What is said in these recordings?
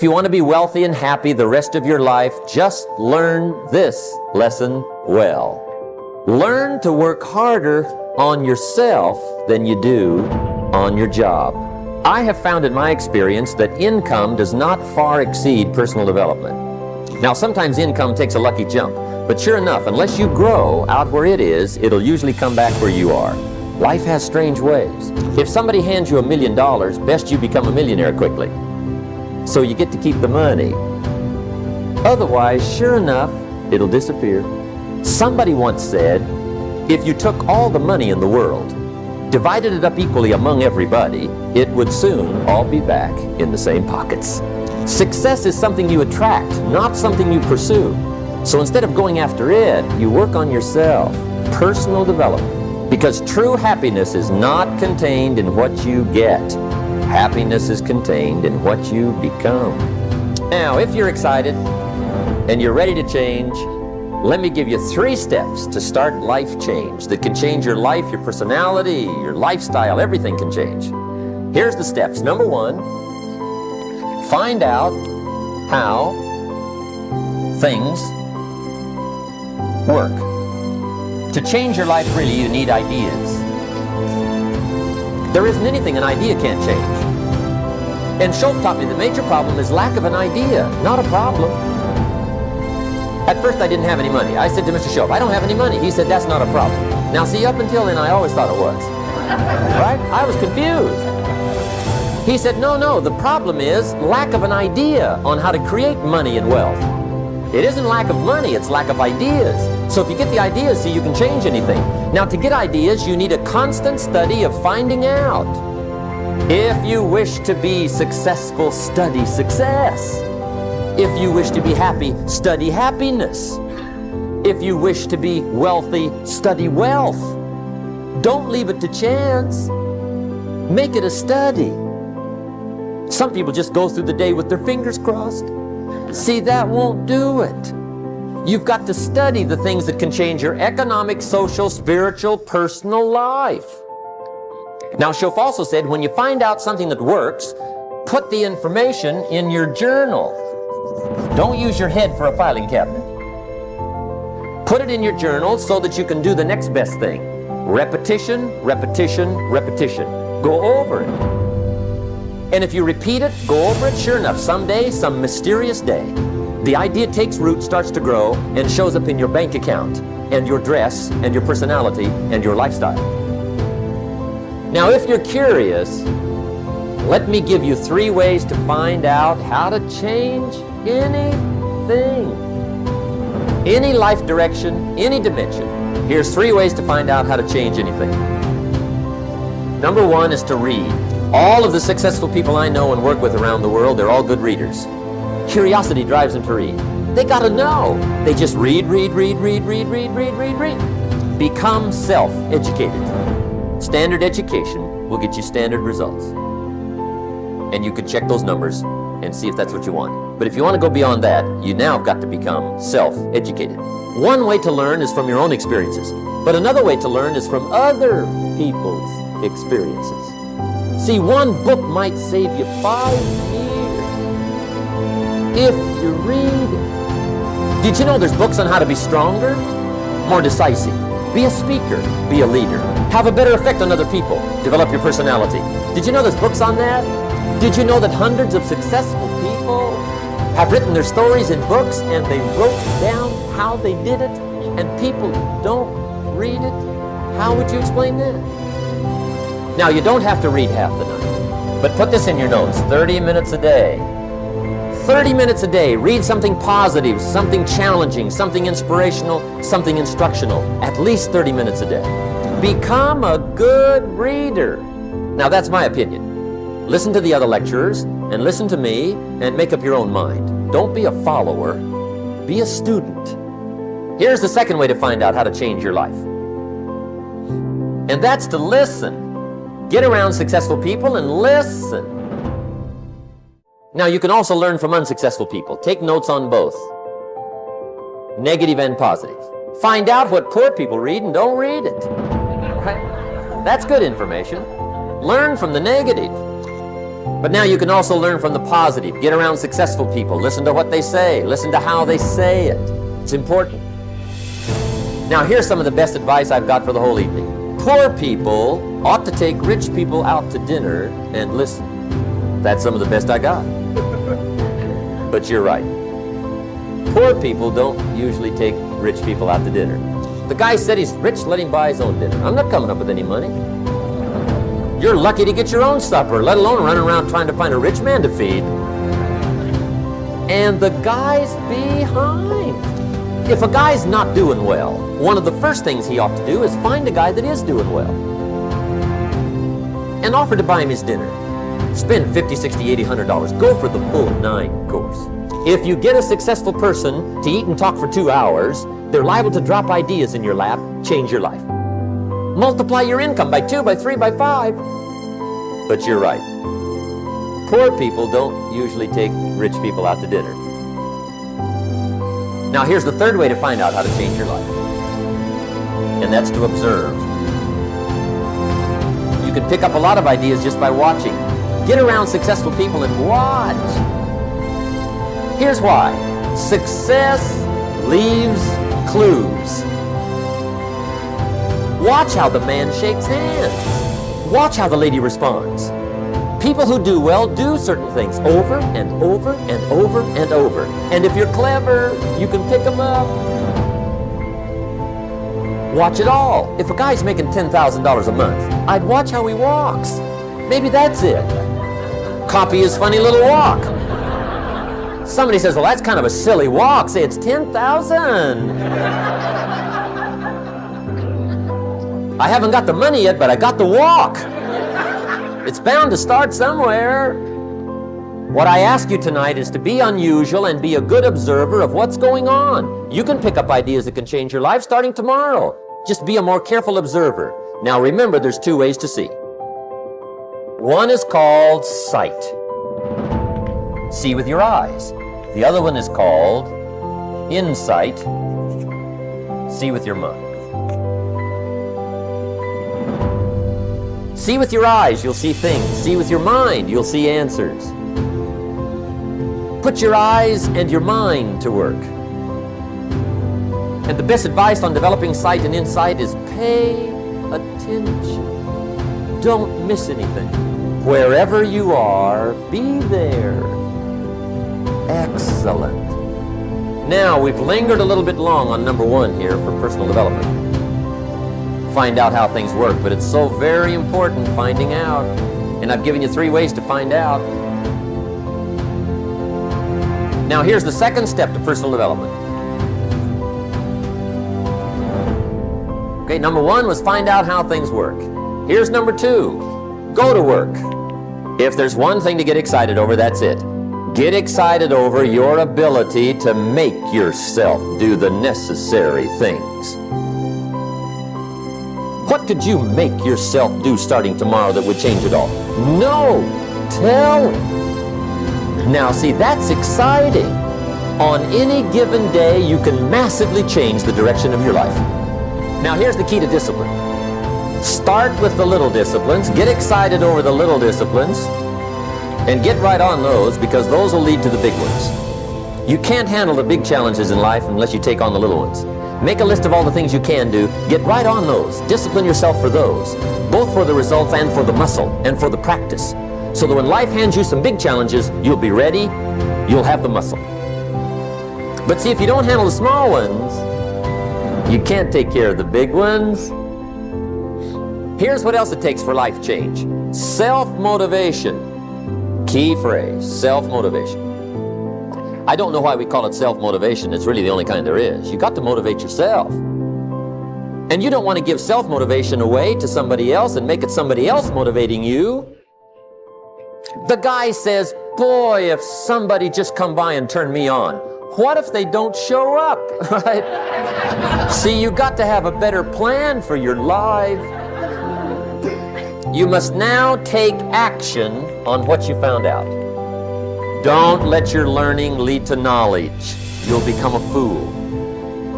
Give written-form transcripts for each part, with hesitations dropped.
If you want to be wealthy and happy the rest of your life, just learn this lesson well. Learn to work harder on yourself than you do on your job. I have found in my experience that income does not far exceed personal development. Now, sometimes income takes a lucky jump, but sure enough, unless you grow out where it is, it'll usually come back where you are. Life has strange ways. If somebody hands you $1 million, best you become a millionaire quickly, so you get to keep the money. Otherwise, sure enough, it'll disappear. Somebody once said, if you took all the money in the world, divided it up equally among everybody, it would soon all be back in the same pockets. Success is something you attract, not something you pursue. So instead of going after it, you work on yourself. Personal development. Because true happiness is not contained in what you get. Happiness is contained in what you become. Now, if you're excited and you're ready to change, let me give you 3 steps to start life change that can change your life, your personality, your lifestyle, everything can change. Here's the steps. Number 1, find out how things work. To change your life, really, you need ideas. There isn't anything an idea can't change. And Schultz taught me the major problem is lack of an idea, not a problem. At first, I didn't have any money. I said to Mr. Schultz, I don't have any money. He said, that's not a problem. Now, see, up until then, I always thought it was. Right? I was confused. He said, no, the problem is lack of an idea on how to create money and wealth. It isn't lack of money, it's lack of ideas. So if you get the ideas, see, you can change anything. Now, to get ideas, you need a constant study of finding out. If you wish to be successful, study success. If you wish to be happy, study happiness. If you wish to be wealthy, study wealth. Don't leave it to chance. Make it a study. Some people just go through the day with their fingers crossed. See, that won't do it. You've got to study the things that can change your economic, social, spiritual, personal life. Now, Schoff also said, when you find out something that works, put the information in your journal. Don't use your head for a filing cabinet. Put it in your journal so that you can do the next best thing. Repetition, repetition, repetition. Go over it. And if you repeat it, go over it, sure enough, someday, some mysterious day, the idea takes root, starts to grow, and shows up in your bank account, and your dress, and your personality, and your lifestyle. Now, if you're curious, let me give you 3 ways to find out how to change anything. Any life direction, any dimension. Here's 3 ways to find out how to change anything. Number 1 is to read. All of the successful people I know and work with around the world, they're all good readers. Curiosity drives them to read. They gotta know. They just read. Become self-educated. Standard education will get you standard results. And you can check those numbers and see if that's what you want. But if you want to go beyond that, you now have got to become self-educated. One way to learn is from your own experiences. But another way to learn is from other people's experiences. See, one book might save you 5 years if you read it. Did you know there's books on how to be stronger, more decisive, be a speaker, be a leader, have a better effect on other people, develop your personality? Did you know there's books on that? Did you know that hundreds of successful people have written their stories in books and they wrote down how they did it, and people don't read it? How would you explain that? Now, you don't have to read half the night, but put this in your notes, 30 minutes a day. 30 minutes a day, read something positive, something challenging, something inspirational, something instructional, at least 30 minutes a day. Become a good reader. Now, that's my opinion. Listen to the other lecturers, and listen to me, and make up your own mind. Don't be a follower, be a student. Here's the second way to find out how to change your life. And that's to listen. Get around successful people and listen. Now, you can also learn from unsuccessful people. Take notes on both, negative and positive. Find out what poor people read and don't read it. Right? That's good information. Learn from the negative. But now you can also learn from the positive. Get around successful people. Listen to what they say. Listen to how they say it. It's important. Now here's some of the best advice I've got for the whole evening. Poor people ought to take rich people out to dinner and listen. That's some of the best I got. But you're right. Poor people don't usually take rich people out to dinner. The guy said he's rich, let him buy his own dinner. I'm not coming up with any money. You're lucky to get your own supper, let alone running around trying to find a rich man to feed. And the guy's behind. If a guy's not doing well, one of the first things he ought to do is find a guy that is doing well and offer to buy him his dinner. Spend $50, $60, $80, $100. Go for the full 9 course. If you get a successful person to eat and talk for 2 hours, they're liable to drop ideas in your lap, change your life. Multiply your income by 2, by 3, by 5. But you're right. Poor people don't usually take rich people out to dinner. Now here's the third way to find out how to change your life. And that's to observe. You can pick up a lot of ideas just by watching. Get around successful people and watch. Here's why. Success leaves clues. Watch how the man shakes hands. Watch how the lady responds. People who do well do certain things over and over and over and over. And if you're clever, you can pick them up. Watch it all. If a guy's making $10,000 a month, I'd watch how he walks. Maybe that's it. Copy his funny little walk. Somebody says, well, that's kind of a silly walk. Say, it's 10,000. I haven't got the money yet, but I got the walk. It's bound to start somewhere. What I ask you tonight is to be unusual and be a good observer of what's going on. You can pick up ideas that can change your life starting tomorrow. Just be a more careful observer. Now remember, there's 2 ways to see. One is called sight. See with your eyes. The other one is called insight. See with your mind. See with your eyes, you'll see things. See with your mind, you'll see answers. Put your eyes and your mind to work. And the best advice on developing sight and insight is pay attention. Don't miss anything. Wherever you are, be there. Excellent. Now, we've lingered a little bit long on number 1 here for personal development. Find out how things work, but it's so very important finding out. And I've given you 3 ways to find out. Now here's the second step to personal development. Okay, number 1 was find out how things work. Here's number 2, go to work. If there's one thing to get excited over, that's it. Get excited over your ability to make yourself do the necessary things. What could you make yourself do starting tomorrow that would change it all? No! Tell. Now see, that's exciting. On any given day, you can massively change the direction of your life. Now here's the key to discipline. Start with the little disciplines, get excited over the little disciplines, and get right on those, because those will lead to the big ones. You can't handle the big challenges in life unless you take on the little ones. Make a list of all the things you can do. Get right on those. Discipline yourself for those, both for the results and for the muscle and for the practice, so that when life hands you some big challenges, you'll be ready, you'll have the muscle. But see, if you don't handle the small ones, you can't take care of the big ones. Here's what else it takes for life change. Self-motivation. Key phrase, self-motivation. I don't know why we call it self-motivation. It's really the only kind there is. You got to motivate yourself. And you don't want to give self-motivation away to somebody else and make it somebody else motivating you. The guy says, boy, if somebody just come by and turn me on. What if they don't show up, right? See, you got to have a better plan for your life. You must now take action on what you found out. Don't let your learning lead to knowledge. You'll become a fool.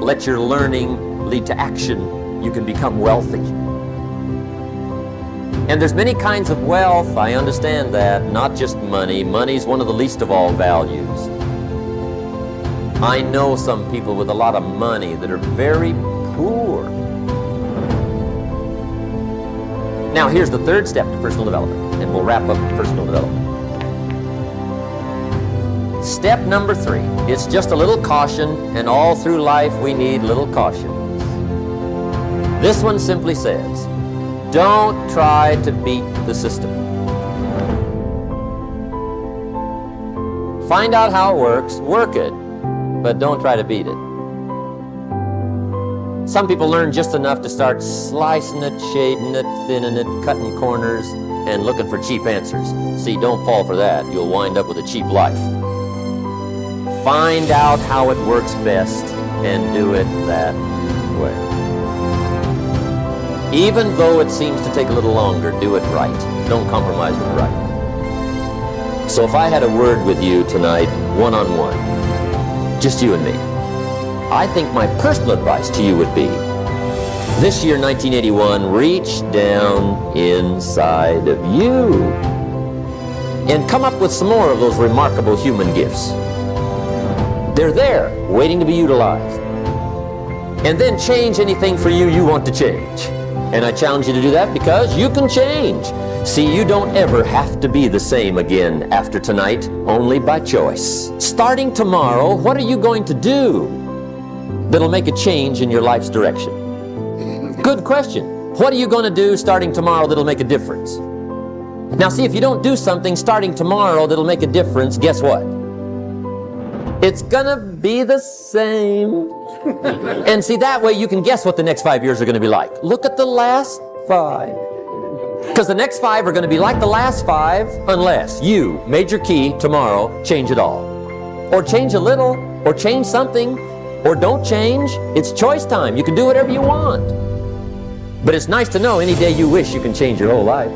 Let your learning lead to action. You can become wealthy. And there's many kinds of wealth, I understand that, not just money. Money's one of the least of all values. I know some people with a lot of money that are very poor. Now, here's the third step to personal development, and we'll wrap up personal development. Step number 3, it's just a little caution, and all through life we need little cautions. This one simply says, don't try to beat the system. Find out how it works, work it, but don't try to beat it. Some people learn just enough to start slicing it, shading it, thinning it, cutting corners, and looking for cheap answers. See, don't fall for that. You'll wind up with a cheap life. Find out how it works best and do it that way. Even though it seems to take a little longer, do it right. Don't compromise with right. So if I had a word with you tonight, one-on-one, just you and me, I think my personal advice to you would be, this year, 1981, reach down inside of you and come up with some more of those remarkable human gifts. They're there, waiting to be utilized. And then change anything for you you want to change. And I challenge you to do that because you can change. See, you don't ever have to be the same again after tonight, only by choice. Starting tomorrow, what are you going to do that'll make a change in your life's direction? Good question. What are you going to do starting tomorrow that'll make a difference? Now see, if you don't do something starting tomorrow that'll make a difference, guess what? It's gonna be the same. And see, that way you can guess what the next 5 years are gonna be like. Look at the last 5. Because the next 5 are gonna be like the last 5 unless you, major key, tomorrow, change it all. Or change a little, or change something, or don't change. It's choice time. You can do whatever you want. But it's nice to know any day you wish you can change your whole life.